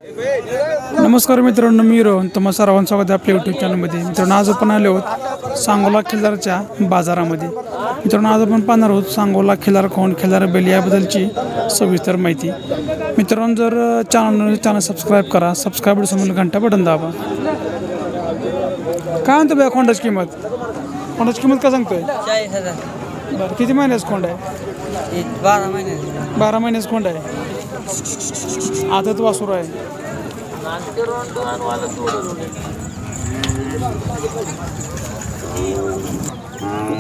नमस्कार मित्रांनो, मी रोहन तुम्हा सर्वांचं स्वागत आहे आपल्या यूट्यूब चॅनलमध्ये. मित्रांनो, आज आपण आलो आहोत सांगोला खिल्लारच्या बाजारामध्ये. मित्रांनो, आज आपण पाहणार आहोत सांगोला खिल्लार कोण, खिल्लार बैल याबद्दलची सविस्तर माहिती. मित्रांनो, जर चॅनल सबस्क्राईब करा, सबस्क्राईब समोर घंटा बटन दाबा. काय म्हणतो बघा खोंडाची किंमत? खोंडाची किंमत काय सांगतोय? 40,000. बरं, किती महिन्याचं खोंड आहे? 12 महिने. 12 महिन्याचं खोंड आहे. आदत वासुर आहे.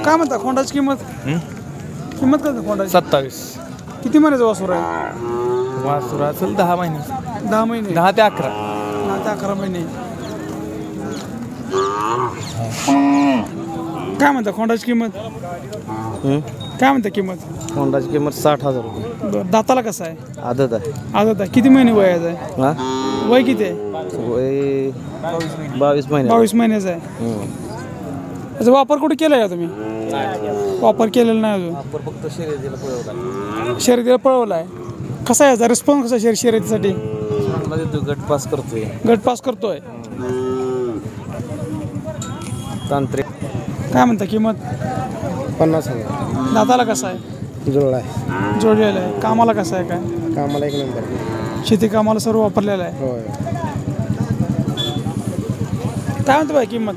काय म्हणता खोंडाची किंमत? किंमत काय खोंडाची? 27. किती महिन्याचं वासुर आहे? वासुर असेल 10 महिने. 10 महिने. 10 ते 11. 10 ते 11 महिने. काय म्हणता खोंडाची किंमत? काय म्हणता किंमत? होंडाची किंमत 60,000 रुपये. बरं, दाताला कसं आहे? आदत आहे. आदत आहे. किती महिने वयाचं आहे? हा वय किती आहे? वय 22 महिने. 22 महिन्याचं आहे. त्याचा वापर कुठे केला आहे का तुम्ही? वापर केलेला नाही अजून. फक्त शर्यतीला पळवला. शर्यतीला पळवला आहे. कसा आहे याचा रिस्पॉन्स? कसा आहे शर्यतीसाठी? चांगला देतो, गट पास करतोय. गट पास करतोय. तांत्रिक. काय म्हणता किंमत? 50,000. दाताला कसा आहे? जुळला आहे. जोडलेला आहे. कामाला कसं आहे? काय कामाला 1 नंबर. शेती कामाला सर्व वापरलेलं आहे. होय. काय म्हणतो बाई किंमत?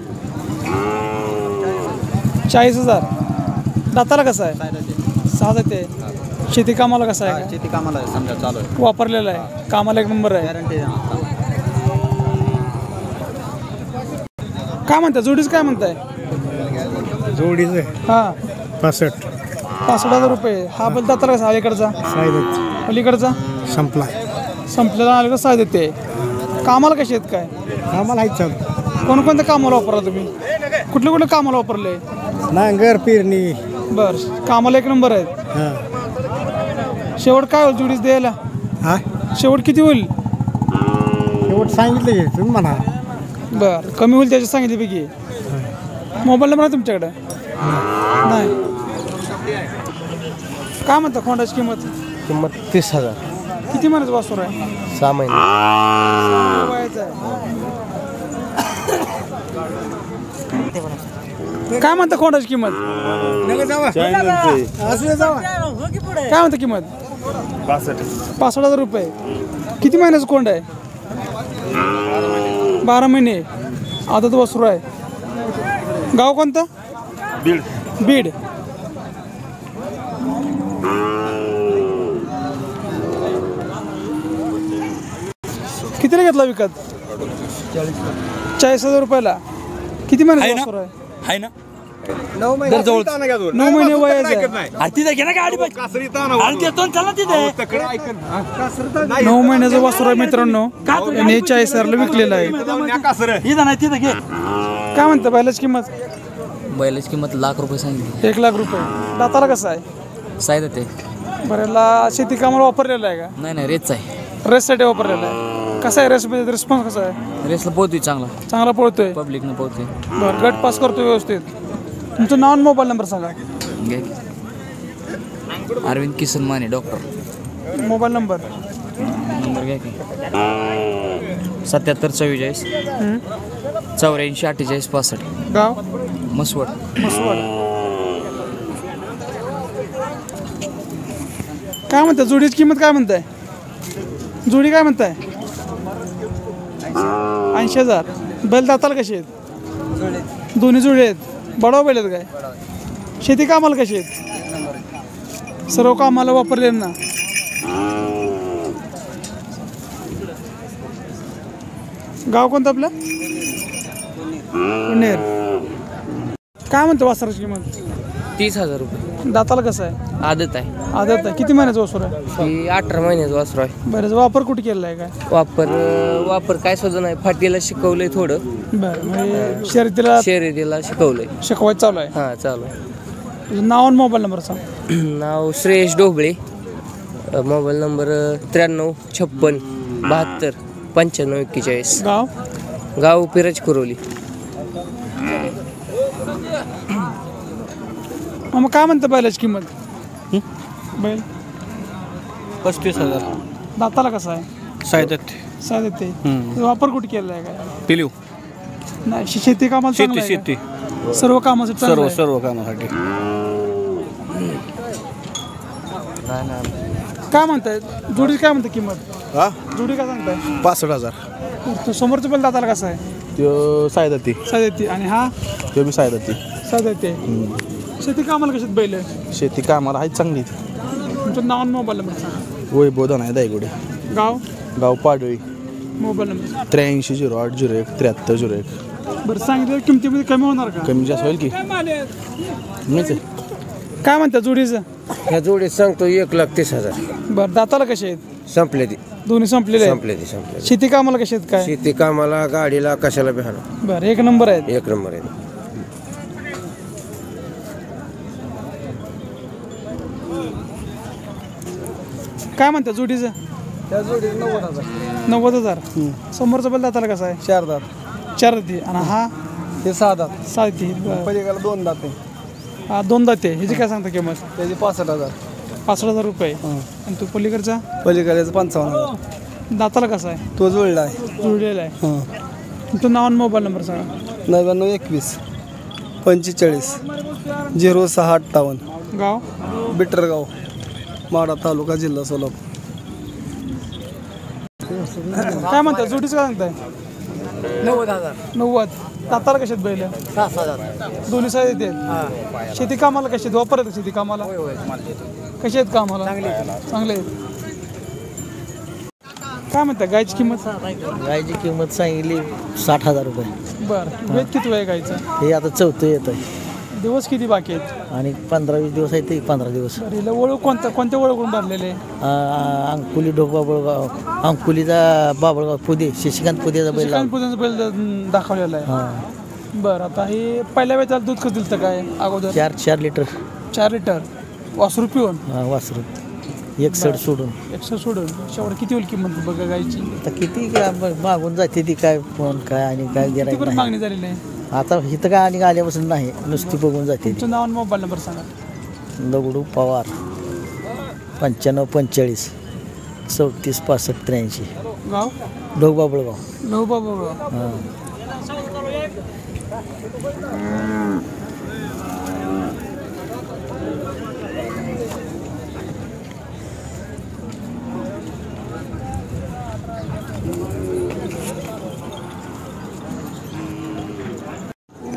40,000. दाताला कसं आहे? 6 ते. शेती कामाला कसं आहे? शेती कामाला समजा चालू आहे. वापरलेला आहे. कामाला 1 नंबर आहे. काय म्हणता जोडीच? काय म्हणताय जोडीचं हां? 65,000 रुपये. हा बैल दाताला कसा? अलीकडचा? अलीकडचा संपला. संपलेला अलीकडे 6 देते. कामाला कसे आहेत? काय कामाला आहेत चालू. कोणकोणत्या कामाला वापरला तुम्ही? कुठले कामाला वापरले? नांगर पेरणी. बरं, कामाला 1 नंबर आहेत. हां. शेवट काय होईल जोडीच द्यायला? हा शेवट किती होईल? शेवट सांगितलं की तुम्ही म्हणा. बरं, कमी होईल त्याची सांगितली पैकी. मोबाईल नंबर आहे तुमच्याकडे? नाही. काय म्हणता खोंडाची किंमत? किंमत 30,000. किती महिन्याचं वासुर आहे? 6 महिने. वयाचं आहे. काय म्हणता खोंडाची किंमत? काय म्हणता किंमत? 65,000 रुपये. किती महिन्याचं कोंड आहे? 12 महिने. आदत वासुर आहे. गाव कोणतं? बीड. कितीला घेतला विकत? 40,000 रुपयाला. किती महिन्याचं वासुर आहे? ना 9 महिने वयाचं आहे. 9 महिन्याचं वासुर आहे मित्रांनो. याने 40,000ला विकलेलं आहे. काय म्हणतं बैलाची किंमत? बैलाची किंमत ₹1,00,000 सांगितली. 1,00,000 रुपये. दाताला कसं आहे? 6 देते. बरं, याला शेती कामाला वापरलेलं आहे का? नाही रेसचा आहे. रेससाठी वापरलेला आहे. कसा आहे रेसमध्ये? रिस्पॉन्स कसा आहे? रेसला पोहतोय चांगला. चांगला पळतोय. पब्लिकनं पोहतोय. बरं, गट पास करतो व्यवस्थित. तुमचं नाव आणि मोबाईल नंबर सांगा. Arvind Kisan Mane doctor. Mobile number घ्या की 77 44 84 48 65. गाव? मसवड. काय म्हणताय जोडीची किंमत? काय म्हणताय जोडी? काय म्हणताय? 80,000. बैल दाताला कसे आहेत? दोन्ही जोडी आहेत. बडाव बैल आहेत काय? शेती कामाला कशी आहेत? सर्व कामाला वापरले ना. गाव कोणतं आपलं? पुणेर. काय म्हणतो वासराची किंमत? 30,000 रुपये. दाताला कसं आहे? आदत आहे. आदत आहे. किती महिन्याचं वासर आहे? ही 18 महिन्याचं वासरू आहे. बरं, वापर कुठे केलेला आहे? काय वापर काय सुद्धा नाही. फाटीला शिकवलंय थोडं. बरं, म्हणजे शर्यतीला शिकवलंय. शिकवायचं चालू आहे. हां चालू आहे. नाव आणि मोबाईल नंबर सांग. नाव श्रेयश ढोबळे. Mobile number 93 56 72 95 41. गाव पिरज कुरोली. मग काय म्हणतं बैलाची किंमत? बैल 35,000. दाताला कसा आहे? 7 साधे ते वापर कुठे केलेला आहे काय पिलीव नाही शेती कामाला चांगलं आहे शेती का? सर्व कामासाठी चांगलं आहे. सर्व कामासाठी काय म्हणताय जोडी काय म्हणते किंमत हा जोडी काय सांगताय 65,000 तो समोरचं बैल दाताला कसा आहे तो सायदाती साधे ते आणि हा तो बी सायदाती साधे ते शेती कामाला कशात बैल आहे? शेती कामाला आहे चांगली तुमचं नाव आणि मोबाईल नंबर सांगा वैभवधन आहे दायगुडे गाव गाव पाडळी मोबाईल नंबर 830801 बरं सांगितलं किमतीमध्ये कमी होणार का कमी जास्त होईल की मीच काय म्हणता जोडीचं ह्या जोडीत सांगतो 1,30,000 बरं दाताला कसे आहेत संपले ती दोन्ही संपलेले आहेत संपले ती संपले शेती कामाला कसे आहेत काय शेती कामाला गाडीला कशाला बिहान बरं एक नंबर आहेत एक नंबर आहे काय म्हणता जोडीचं त्या जोडीत 90,000 90,000 समोरचा बैल दाताला कसा आहे 4 दात चार दाती आणि हा हे 6 दात साती पलीकडे 2 दात आहे हा दोन दाते ह्याची काय सांगता किंमत त्याची 65,000 65,000 रुपये आणि तो पलीकडचा पलीकडेचं 55,000 दाताला कसा आहे तो जुळला आहे जुळलेला आहे हां तुमचं नाव आणि मोबाईल नंबर सांगा 9921 45 0658 गाव बिटरगाव माडा तालुका जिल्हा सोलापूर काय म्हणता जोडीचं काय सांगताय 90,000 दाताला कशात बैल दोन्ही साईड आहेत शेती कामाला कशी आहेत वापरत शेती कामाला कशी आहेत कामाला चांगले आहेत काय म्हणता गायची किंमत गायची किंमत सांगितली 60,000 रुपये बरं वेद किती आहे गायचं हे आता चौथं येत आहे दिवस किती बाकी आहेत आणि 15-20 दिवस आहे ते 15 दिवस बरं हिला ओळख कोणत्या ओळखून भरलेले अंकुली ढोक बाबळगाव अंकुलीचा बाबळगाव पुदे शशिकांत पुदेचा बैल लावला. पूजनचं बैल दाखवलेला आहे हां बरं आता हे पहिल्या वेळेला दूध कसं दिलं काय अगोदर 4 लिटर 4 लिटर वासरू पिऊन वासरू एक सड सोडून 100 सोडून शेवट किती होईल किंमत बघा गायची आता किती मागून जाते ती काय फोन काय आणि काय किती गिरायक पर्यंत नाही मागणी झालेली आहे आता इथं काय आणि आल्यापासून नाही नुसती बघून जाते ती तुमचं नाव आणि मोबाईल नंबर सांगा दगडू पवार 9545 34 65 83 गाव ढोक बाबळगाव नऊ बाबा हां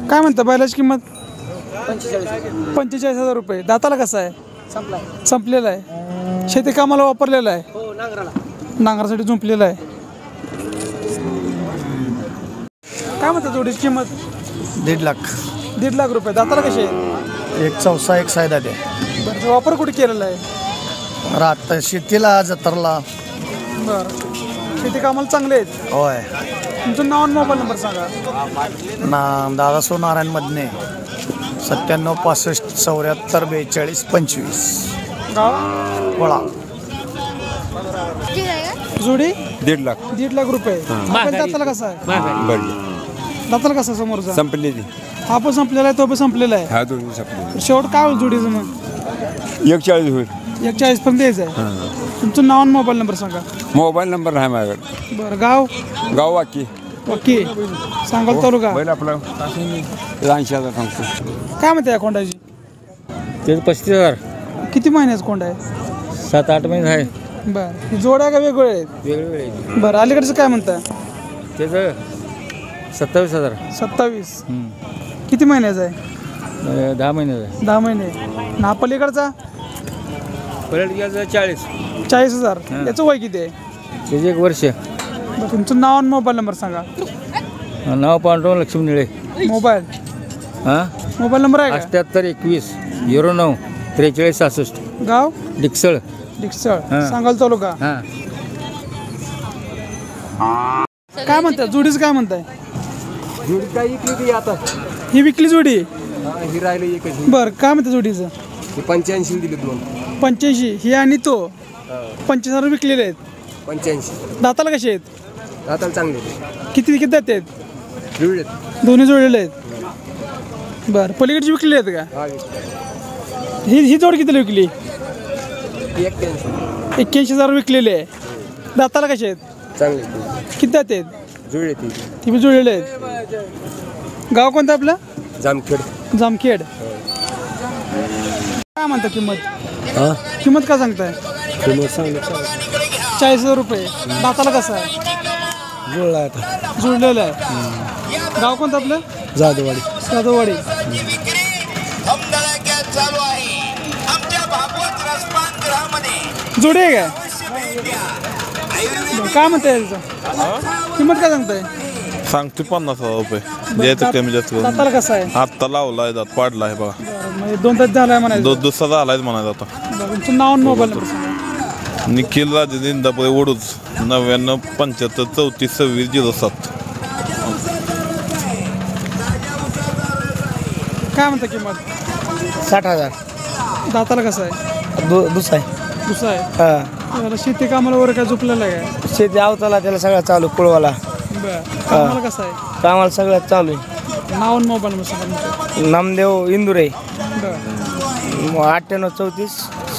काय म्हणता बैलाची किंमत 45,000 रुपये दाताला कसा आहे संपलेला आहे शेती कामाला वापरलेला आहे नांगरासाठी झुंपलेला आहे काय म्हणता जोडीची किंमत 1.5 लाख 1.5 लाख रुपये दाताला कशी आहे एक चौसा एक सायदाती आहे बरं वापर कुठे केलेला आहे रात शेतीला जत्रला बरं शेती कामाला चांगले आहेत होय तुमचं नाव आणि मोबाईल नंबर सांगा दादासो नारायण मधने 97 65 74 42 25 गाव वळा जोडी 1.5 लाख 1.5 लाख रुपये आपण दाताला कसा आहे बरी दाताला कसा समोरचा संपलेली हा पण संपलेला आहे तो पण संपलेला आहे हा दोन्ही संपले शेवट काय होईल जोडीचं मग 41 होईल 41 पर्यंत द्यायचं आहे तुमचं नाव आणि मोबाईल नंबर सांगा मोबाईल नंबर नाही माझ्याकडे बरं गाव गाव वाकी ओके सांगाल तालुका बैल आपला 80,000 सांगतो काय म्हणते या कोंडाची त्याचं 35,000 किती महिन्याचं कोंड आहे 7-8 महिने आहे बरं ही जोड्या का वेगवेगळे आहेत वेगवेगळे बरं अलीकडचं काय म्हणता त्याचं 27,000 27 किती महिन्याचं आहे 10 महिन्याचं आहे 10 महिने ना पलीकडचा पलट घ्यायचं 40 40,000 याचं वय किती आहे त्याचे 1 वर्ष बरं तुमचं नाव आणि मोबाईल नंबर सांगा नाव पांडुरंग लक्ष्मी निळे मोबाईल हां मोबाईल नंबर आहे का 7821 09 43 66 गाव डिक्सळ डिक्सळ हां. सांगाल तालुका हां काय म्हणताय जोडीचं काय म्हणताय जोडी काय इकली ती आता ही विकली जोडी ही राहिली एकच बरं काय म्हणतं जोडीचं ही 85 दिली 2 85 ही आणि तो 45,000 विकलेले आहेत 85 दाताला कसे आहेत आता चांगली किती किती दाते आहेत जुळलेत दोन्ही जोडलेले आहेत बरं पलीकडची विकलेली आहेत का हा ही जोड कितीला विकली 81 81,000 विकलेले आहे दाताला कसे आहेत चांगले किती दात आहेत? जुळले ती ती बी जुळलेले आहेत. गाव कोणतं आपलं? जामखेड. जामखेड. काय म्हणता किंमत? किंमत काय सांगताय? 40,000 रुपये. दाताला कसं आहे? जुळला आता जुळलेलं आहे. गाव कोणतं आपलं? जाधववाडी. साधववाडी. जोडी आहे काय? बरं, काय म्हणताय याचं? किंमत काय सांगताय? सांगते 50,000 रुपये द्यायचं कमी जास्त करून. दाताला कसं आहे? आत्ता लावलाय दात पाडला आहे बघा. बरं, म्हणजे 2 तास झालाय म्हणायचं. दुसरा झालाय म्हणायचं आता. बरं, तुमचं नाव आणि मोबाईल नंबर सांगा. निखिल राजे इंदापुरे वडूच 99 75 34 26 07. काय म्हणता किंमत? 60,000. दाताला कसं आहे? दुसरा आहे. दुसरं आहे. हां. त्याला शेती कामाला वगैरे काय झोपलेलं आहे काय? शेती आवताला त्याला सगळं चालू कुळवाला. बरं, कामाला कसं आहे? कामाला सगळं चालू आहे. नाव आणि मोबाईल नंबर सांगा तुमचं. नामदेव इंदुरे. बरं. 98 34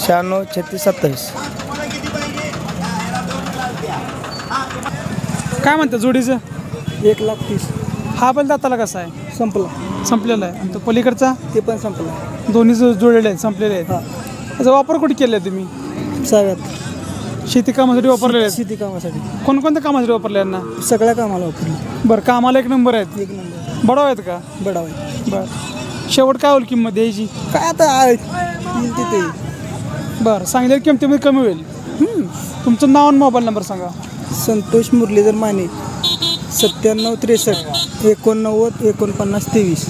96 36 27. काय म्हणता जोडीचं? 1,30,000. हा पण दाताला कसा आहे? संपला. संपलेला आहे. आणि तो पलीकडचा? ते पण संपला. दोन्ही जोडलेले आहेत, संपलेले आहेत. त्याचा वापर कुठे केला आहे तुम्ही? सगळ्यात शेती कामासाठी वापरलेले आहेत. शेती कामासाठी कोणकोणत्या कामासाठी वापरले यांना? सगळ्या कामाला वापरलं. बरं, कामाला 1 नंबर आहेत. 1 नंबर. बडाव आहेत का? बडाव. बरं. शेवट काय होईल किंमत द्यायची? काय आता येईल तिथे. बरं, सांगितलं किमतीमध्ये कमी होईल. तुमचं नाव आणि मोबाईल नंबर सांगा. संतोष मुरलीधर माने. 97 63 89 49 23.